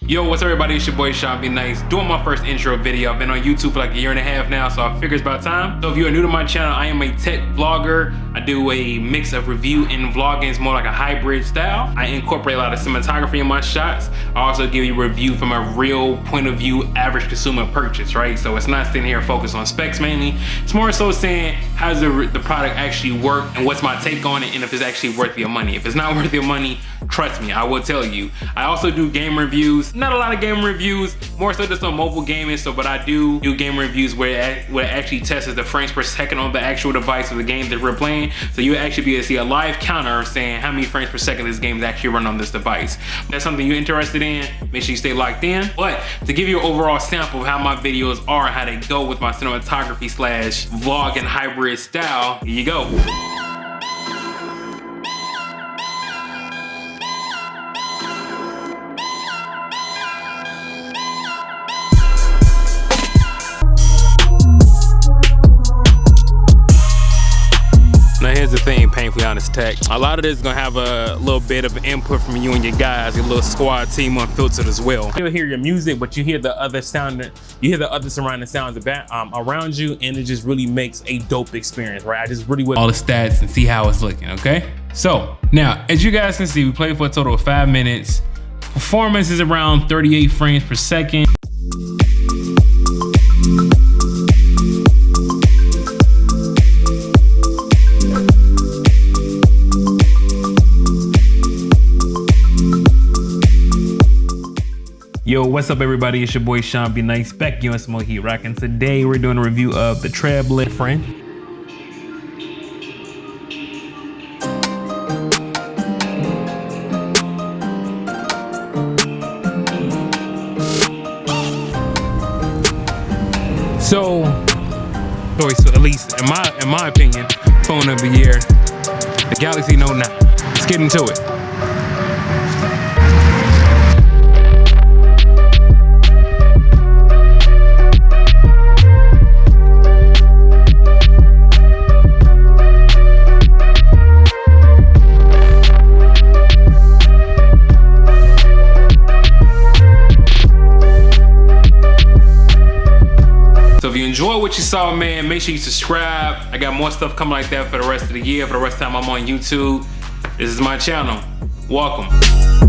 Yo, what's up everybody, it's your boy Sean Be Nice, doing my first intro video. I've been on YouTube for like a year and a half now, so I figure it's about time. So if you are new to my channel, I am a tech vlogger. I do a mix of review and vlogging. It's more like a hybrid style. I incorporate a lot of cinematography in my shots. I also give you a review from a real point of view, average consumer purchase, right? So it's not sitting here focused on specs mainly. It's more so saying, how does the product actually work and what's my take on it and if it's actually worth your money. If it's not worth your money, trust me, I will tell you. I also do game reviews. Not a lot of game reviews, more so just on mobile gaming, but I do game reviews where it actually tests the frames per second on the actual device of the game that we're playing. So you'll actually be able to see a live counter saying how many frames per second this game is actually running on this device. If that's something you're interested in, make sure you stay locked in. But to give you an overall sample of how my videos are and how they go with my cinematography slash vlog and hybrid style, here you go. Now here's the thing, painfully honest tech. A lot of this is gonna have a little bit of input from you and your guys, your little squad team unfiltered as well. You'll hear your music, but you hear the other sound, you hear the other surrounding sounds around you, and it just really makes a dope experience, right? I just really want all the stats and see how it's looking, okay? So now, as you guys can see, we played for a total of 5 minutes. Performance is around 38 frames per second. Yo, what's up everybody? It's your boy Sean Be Nice, back you on some more heat rock, and today we're doing a review of the Trailblazer friend. So at least in my opinion, phone of the year, the Galaxy Note 9. Let's get into it. So if you enjoy what you saw, man, make sure you subscribe. I got more stuff coming like that for the rest of the year, for the rest of the time I'm on YouTube. This is my channel. Welcome.